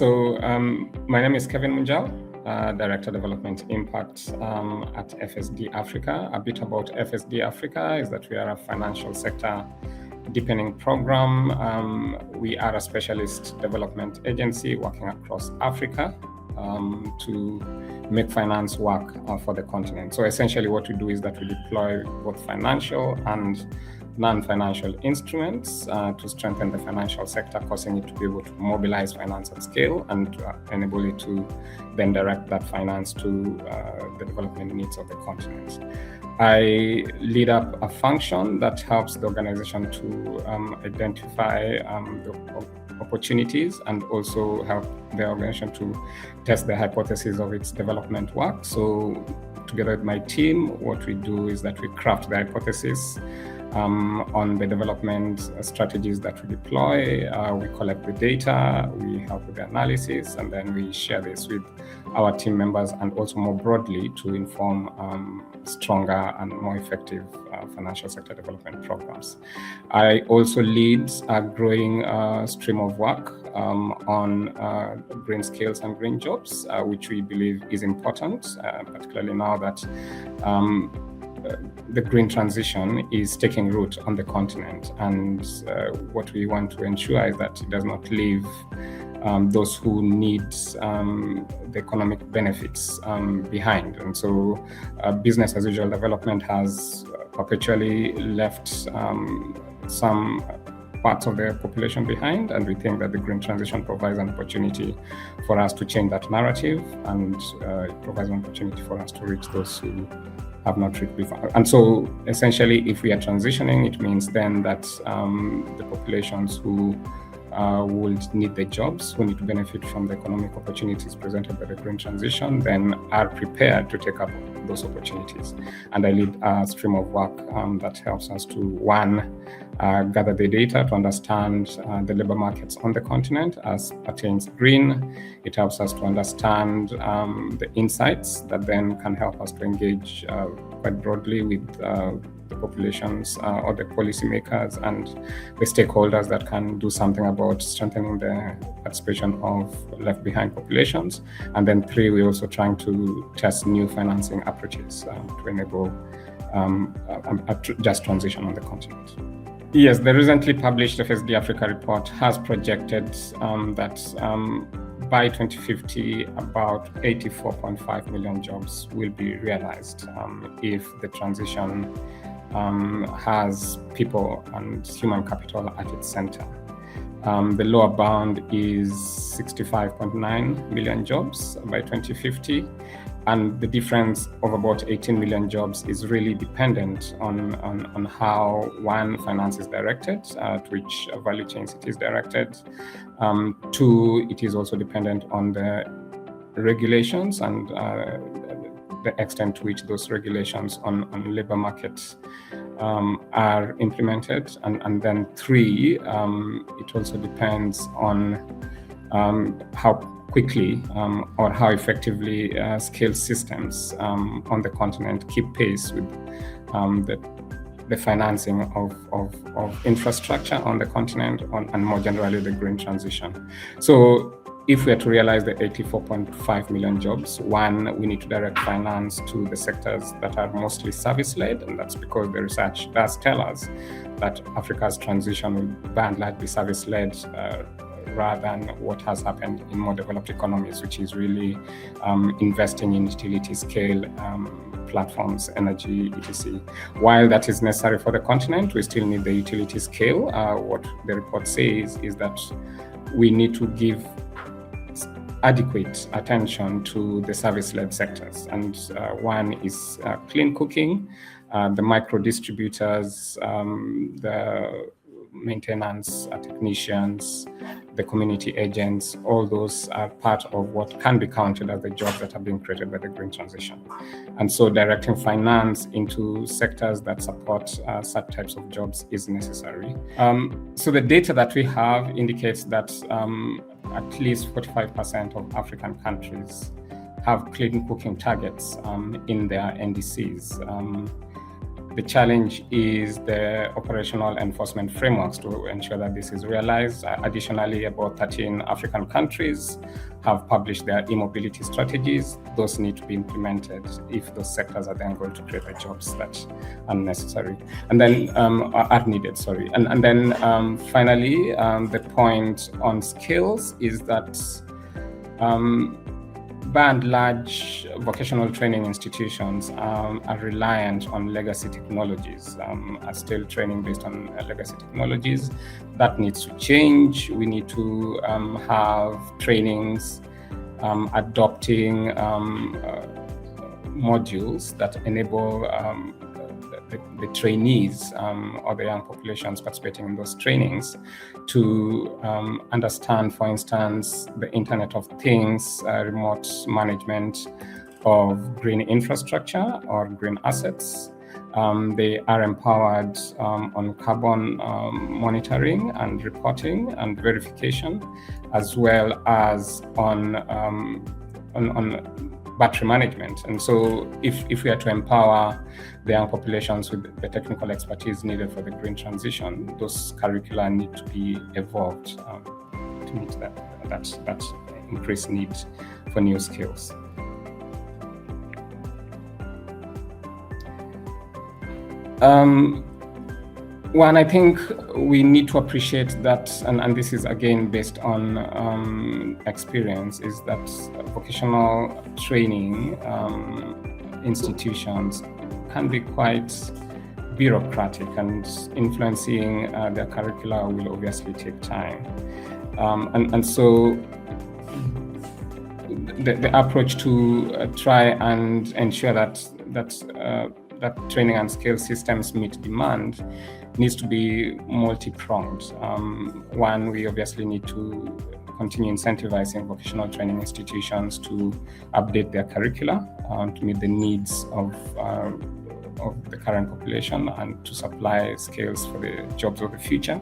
My name is Kevin Munjal, Director Development Impact at FSD Africa. A bit about FSD Africa is that we are a financial sector deepening program. We are a specialist development agency working across Africa to make finance work for the continent. So essentially what we do is that we deploy both financial and non-financial instruments to strengthen the financial sector, causing it to be able to mobilize finance at scale and enable it to then direct that finance to the development needs of the continent. I lead up a function that helps the organization to identify the opportunities and also help the organization to test the hypothesis of its development work. So together with my team, what we do is that we craft the hypothesis on the development strategies that we deploy. We collect the data, we help with the analysis, and then we share this with our team members and also more broadly to inform stronger and more effective financial sector development programs. I also lead a growing stream of work on green skills and green jobs, which we believe is important, particularly now that the green transition is taking root on the continent, and what we want to ensure is that it does not leave those who need the economic benefits behind. And so business as usual development has perpetually left some parts of the population behind, and we think that the green transition provides an opportunity for us to change that narrative, and it provides an opportunity for us to reach those who have not reached before. And so essentially, if we are transitioning, it means then that the populations who would need the jobs, who need to benefit from the economic opportunities presented by the green transition, then are prepared to take up those opportunities. And I lead a stream of work that helps us to, one, gather the data to understand the labor markets on the continent as pertains green. It helps us to understand the insights that then can help us to engage quite broadly with the populations or the policymakers and the stakeholders that can do something about strengthening the participation of left behind populations. And then three, we're also trying to test new financing approaches to enable a just transition on the continent. Yes, the recently published FSD Africa report has projected that by 2050, about 84.5 million jobs will be realized if the transition has people and human capital at its center. The lower bound is 65.9 million jobs by 2050. And the difference of about 18 million jobs is really dependent on how, one, finance is directed, to which value chains it is directed. Two, it is also dependent on the regulations and the extent to which those regulations on labor markets are implemented. And then three, it also depends on how quickly or how effectively scale systems on the continent keep pace with the financing of infrastructure on the continent and more generally the green transition. So if we are to realize the 84.5 million jobs, one, we need to direct finance to the sectors that are mostly service-led, and that's because the research does tell us that Africa's transition will by and large be service-led rather than what has happened in more developed economies, which is really investing in utility scale platforms, energy, etc. While that is necessary for the continent, we still need the utility scale. What the report says is that we need to give adequate attention to the service-led sectors. And one is clean cooking, the micro distributors, the maintenance technicians, the community agents, all those are part of what can be counted as the jobs that are being created by the green transition. And so directing finance into sectors that support such types of jobs is necessary. So the data that we have indicates that at least 45% of African countries have clean cooking targets in their NDCs. The challenge is the operational enforcement frameworks to ensure that this is realized. Additionally, about 13 African countries have published their e-mobility strategies. Those need to be implemented if those sectors are then going to create the jobs that are necessary and then are needed. And then finally, the point on skills is that by and large, vocational training institutions are reliant on legacy technologies, are still training based on legacy technologies. That needs to change. We need to have trainings adopting modules that enable the trainees or the young populations participating in those trainings to understand, for instance, the Internet of Things, remote management of green infrastructure or green assets. They are empowered on carbon monitoring and reporting and verification, as well as on battery management. And so if we are to empower the young populations with the technical expertise needed for the green transition, those curricula need to be evolved to meet that increased need for new skills. One, I think we need to appreciate that, and this is again based on experience, is that vocational training institutions can be quite bureaucratic, and influencing their curricula will obviously take time. And so the approach to try and ensure that training and skill systems meet demand needs to be multi-pronged. One, we obviously need to continue incentivizing vocational training institutions to update their curricula to meet the needs of the current population and to supply skills for the jobs of the future.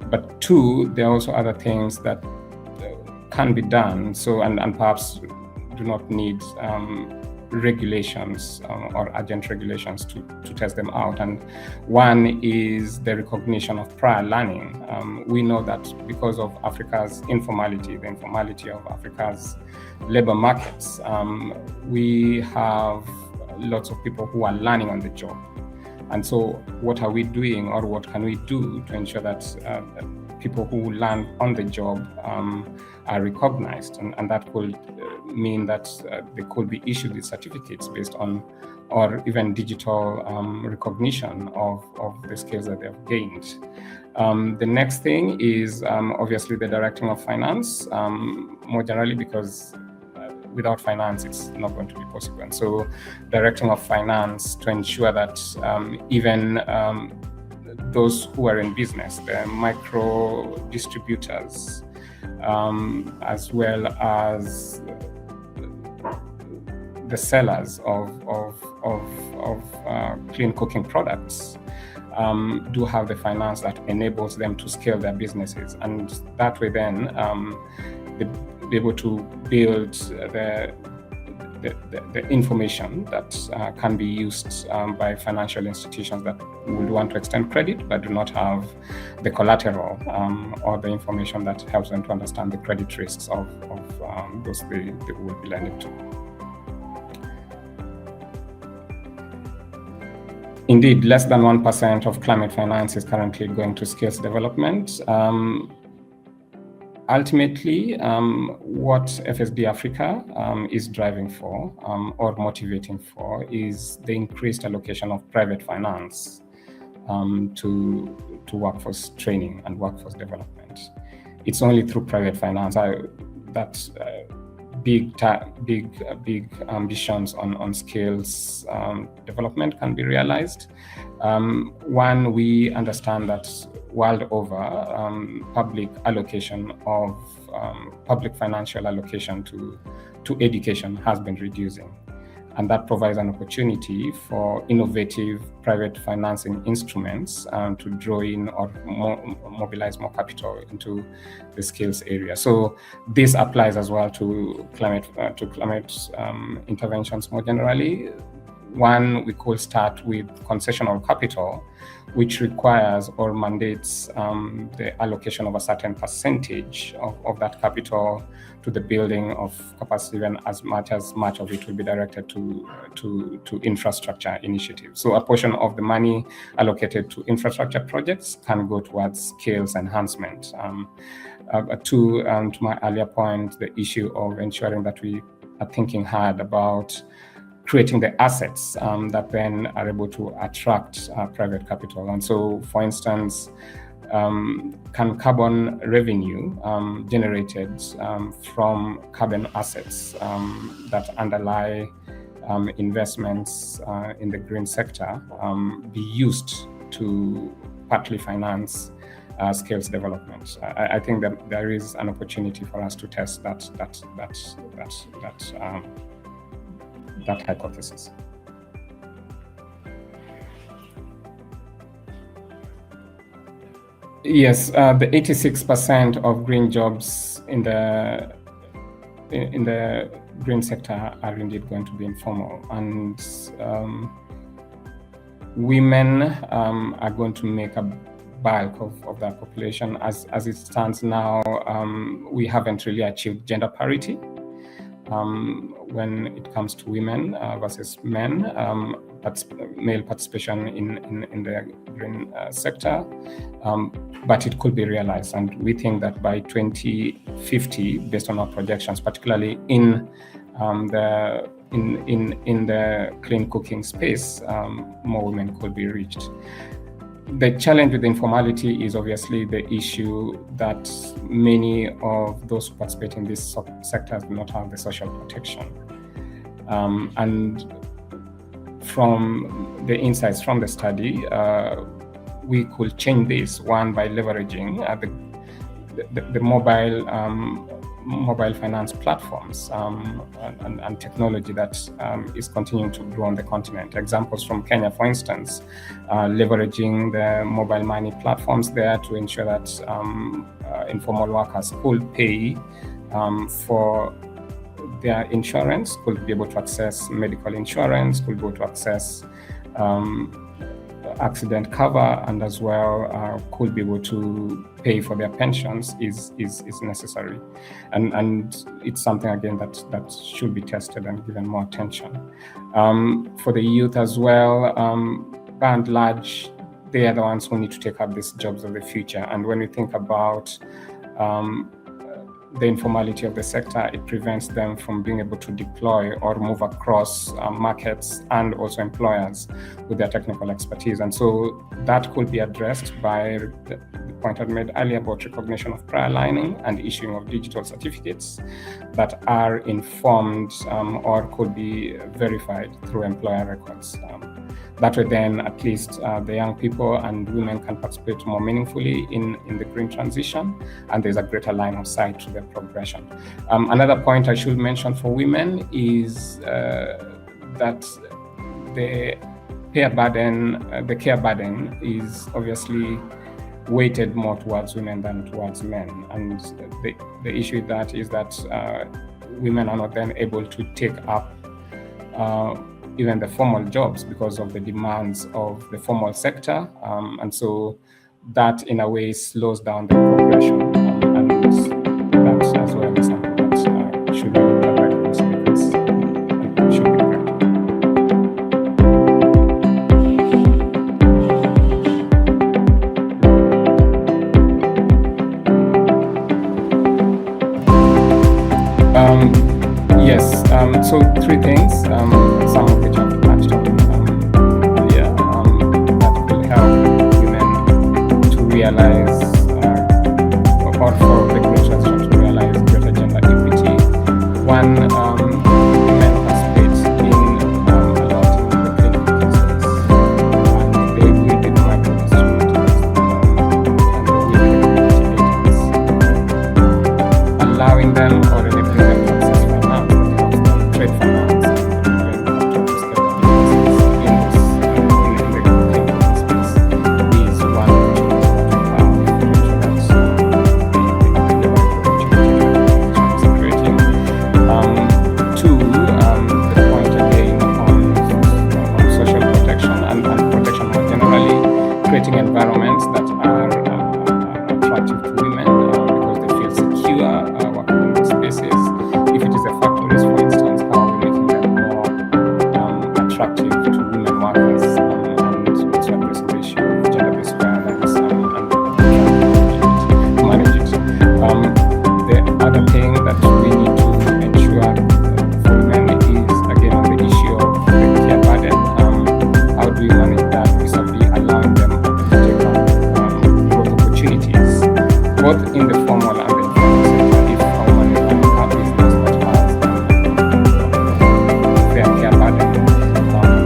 But two, there are also other things that can be done, so and perhaps do not need regulations or urgent regulations to test them out. And one is the recognition of prior learning. We know that because of Africa's informality, the informality of Africa's labor markets, we have lots of people who are learning on the job. And so what are we doing, or what can we do to ensure that people who learn on the job are recognized? And that could mean that they could be issued with certificates based on, or even digital recognition of the skills that they've gained. The next thing is obviously the directing of finance, more generally, because without finance, it's not going to be possible. And so directing of finance to ensure that even those who are in business, the micro distributors, as well as the sellers of clean cooking products, do have the finance that enables them to scale their businesses, and that way then be able to build the information that can be used by financial institutions that would want to extend credit but do not have the collateral or the information that helps them to understand the credit risks of those they will be lending to. Indeed, less than 1% of climate finance is currently going to skills development. Ultimately, what FSD Africa is driving for or motivating for is the increased allocation of private finance to workforce training and workforce development. It's only through private finance that big ambitions on skills development can be realized. One, we understand that world over, public financial allocation to education has been reducing. And that provides an opportunity for innovative private financing instruments to draw in or mobilize more capital into the skills area. So this applies as well to climate interventions more generally. One, we could start with concessional capital, which requires or mandates the allocation of a certain percentage of that capital to the building of capacity, and as much of it will be directed to infrastructure initiatives. So a portion of the money allocated to infrastructure projects can go towards skills enhancement. To my earlier point, the issue of ensuring that we are thinking hard about creating the assets that then are able to attract private capital. And so, for instance, can carbon revenue generated from carbon assets that underlie investments in the green sector be used to partly finance skills development? I think that there is an opportunity for us to test that hypothesis. Yes, the 86% of green jobs in the green sector are indeed going to be informal, and women are going to make a bulk of that population. As it stands now, we haven't really achieved gender parity when it comes to women versus men, male participation in the green sector, but it could be realized. And we think that by 2050, based on our projections, particularly in the clean cooking space, more women could be reached. The challenge with informality is obviously the issue that many of those who participate in these sectors do not have the social protection. And from the insights from the study, we could change this, one, by leveraging the mobile finance platforms and technology that is continuing to grow on the continent. Examples from Kenya, for instance, leveraging the mobile money platforms there to ensure that informal workers could pay for their insurance, could be able to access medical insurance, could be able to access accident cover, and as well could be able to pay for their pensions is necessary, and it's something again that should be tested and given more attention. For the youth as well, by and large, they are the ones who need to take up these jobs of the future. And when we think about the informality of the sector, it prevents them from being able to deploy or move across markets and also employers with their technical expertise. And so that could be addressed by the point I made earlier about recognition of prior learning and issuing of digital certificates that are informed or could be verified through employer records. That way then at least the young people and women can participate more meaningfully in the green transition, and there's a greater line of sight to their progression. Another point I should mention for women is that the care burden is obviously weighted more towards women than towards men. And the issue with that is that women are not then able to take up even the formal jobs because of the demands of the formal sector. And so that in a way slows down the progression. And that's as well something that should be looked at by policymakers and should be corrected. Yes, so three things, some of which I've touched on earlier, that will help women to realize, or for the green transition to realize greater gender equity. One, women participate in a lot in the clean cooking space, and they will be the micro-distributors, and they will be the community agents, allowing them or enabling them to access finance, trade finance, and in the clean cooking space is one opportunity that we have. creating environments that are attractive to women because they feel secure working in these spaces. If it is the factories, for instance, how are we making them more attractive to women workers, and also addressing the issue of gender-based violence and manage it. The other thing that we need to ensure for women is, again, on the issue of the care burden. How do we manage that vis-a-vis allowing them to take up growth opportunities, both in the formal and the informal sector? If a woman is running her business that has fair care burden,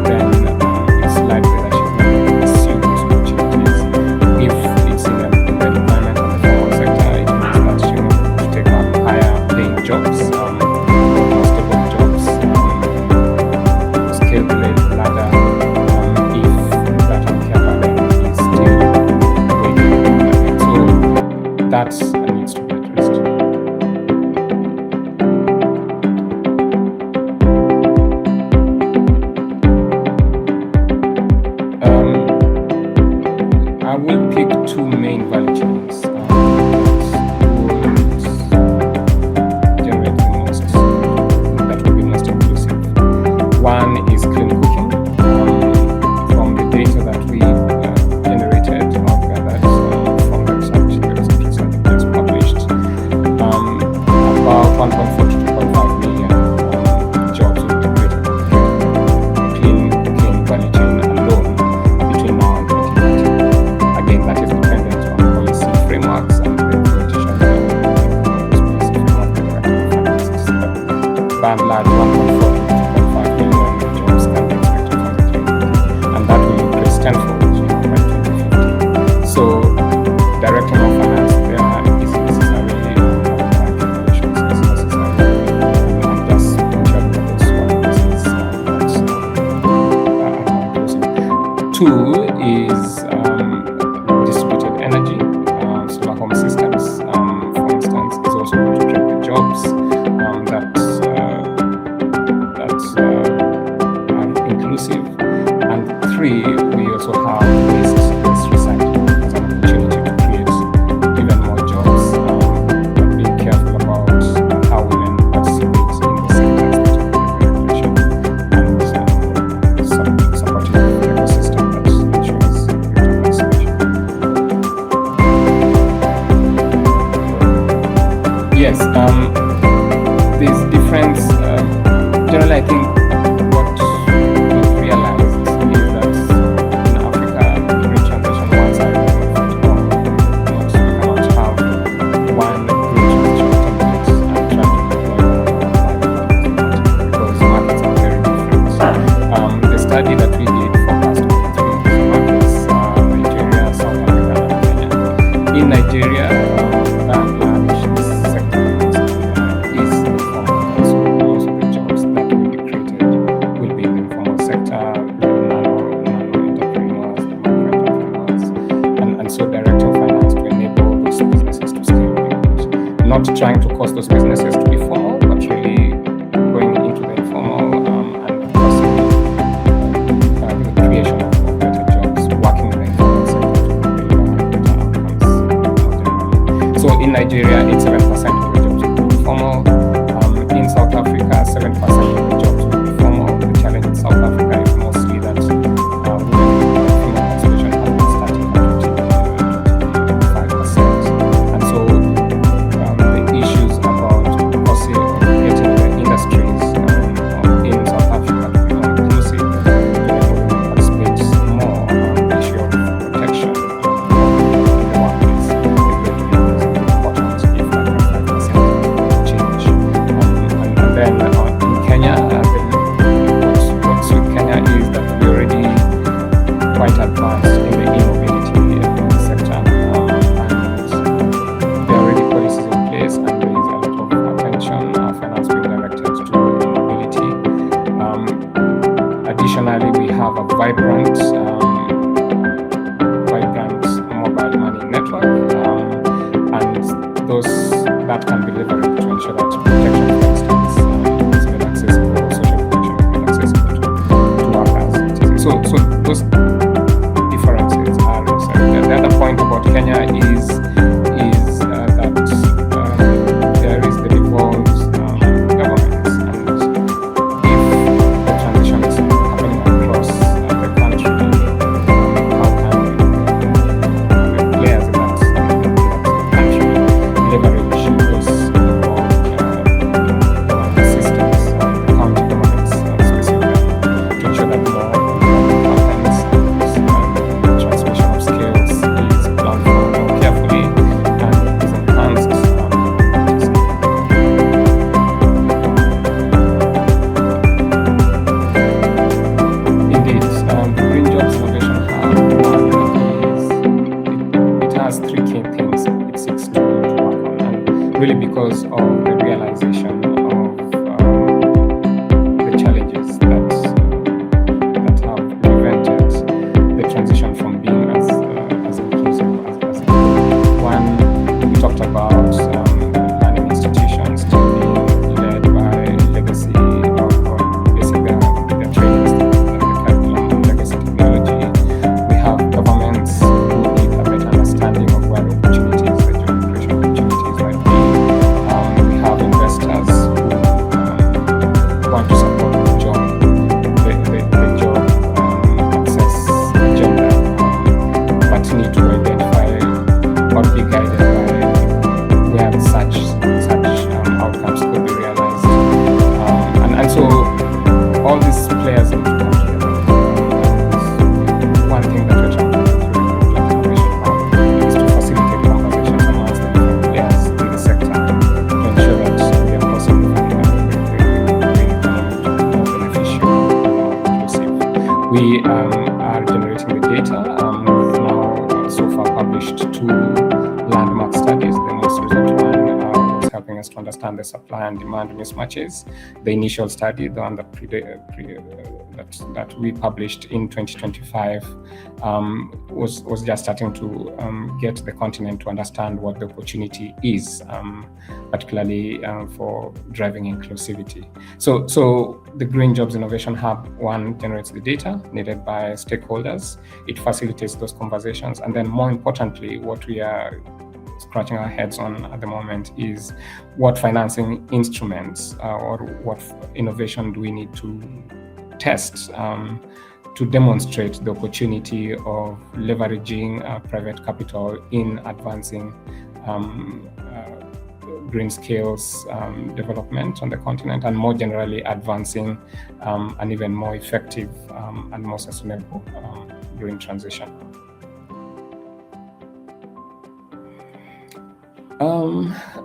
then it's likely that she's not going to pursue those opportunities. If it's in the employment of the formal sector, it means that she will take up higher paying jobs, more stable jobs, scale the ladder. If that care burden is still waiting, so that needs to be addressed. I will pick two main value chains that would generate the most, that will be most inclusive. One is clean cooking. From the data that we generated or gathered from the research that was published, about 1.4 to 2.5 million jobs will be created clean cooking value chain alone between now and 2030. Again, that is dependent on policy frameworks and the implementation of those policy frameworks and finances. But by and large, 1.4 to 2.5 million jobs can be expected from the 2030, and that will increase tenfold by 2050. So, directing of finance there is necessary, calculations is necessary, and just ensuring that those one policies are inclusive. Two is distributed energy. Solar home systems, for instance, is also going to create the jobs that are inclusive. And three, we also have waste recycling as an opportunity to create even more jobs, but being careful about how women participate in the sectors that are regulation and supporting the ecosystem that ensures greater participation. Yes, there's difference. Generally, I think what we've realized is that in Africa, during transition, one side of the we cannot have one green transition template and try to deploy because markets are very different. The study that we did focused on three markets: Nigeria, South Africa, and Kenya. In Nigeria, by and large, this sector is the formal. So most of the jobs that will be created will be in the informal sector, nano entrepreneurs, the micro entrepreneurs, and so directing finance to enable those businesses to scale big. Not trying to cause those businesses to be formal, but really going into the informal and possibly the creation of better jobs, working in the informal sector to deliver better outcomes more generally. So in Nigeria, 87% of the jobs will be formal. In South Africa, 7% of the jobs will be formal. The challenge in South Africa is mostly that women female participation has been starting at 25%. And so the issues about getting the industries in South Africa to be more inclusive, to enable women to participate more on the issue of protection in the workplace is going to be important if that 25% change. And then in Kenya, what's with Kenya is that we're already quite advanced in the e-mobility sector, and there are already policies in place, and there is a lot of attention, finance being directed to e-mobility. Additionally, we have a vibrant mobile money network, and those that can be leveraged to ensure that protection, for instance, is made accessible, social protection is made accessible to workers. So those differences are really because of the realization of the challenges that have prevented the transition from being as inclusive as it is. One, we talked about learning institutions still being led by legacy or basically their training styles, the curriculum, legacy technology. We have governments who need a better understanding of where opportunities, the job creation opportunities might be. We have investors who want to support the job access agenda, but need to identify or be guided by where such outcomes could be realized. And so all these players need to come together. One thing that we're trying to do through the Innovation Hub is to facilitate conversations amongst the different players in the sector to ensure that we are forcing the economy more beneficial, more inclusive. We are generating the data. We've now so far published 2 landmark studies. The most recent one was helping us to understand the supply and demand mismatches. The initial study, the one that we published in 2025, was just starting to get the continent to understand what the opportunity is, particularly for driving inclusivity. So the Green Jobs Innovation Hub, one, generates the data needed by stakeholders. It facilitates those conversations. And then more importantly, what we are scratching our heads on at the moment is what financing instruments or what innovation do we need to test to demonstrate the opportunity of leveraging private capital in advancing green skills development on the continent, and more generally advancing an even more effective and more sustainable green transition.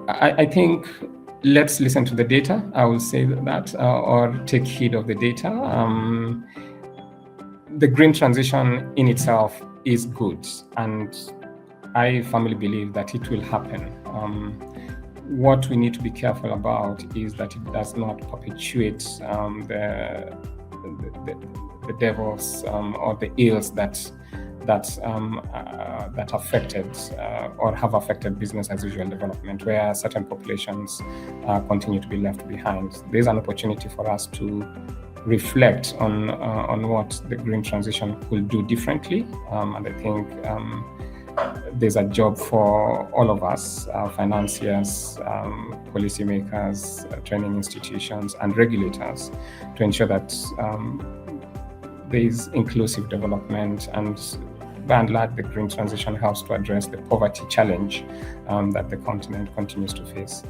I think let's listen to the data. I will say that, or take heed of the data. The green transition in itself is good, and I firmly believe that it will happen. What we need to be careful about is that it does not perpetuate the devils or the ills that affected or have affected business as usual development, where certain populations continue to be left behind. There's an opportunity for us to reflect on what the green transition could do differently, and I think there's a job for all of us, financiers, policymakers, training institutions, and regulators to ensure that there is inclusive development, and by and large, the green transition helps to address the poverty challenge that the continent continues to face.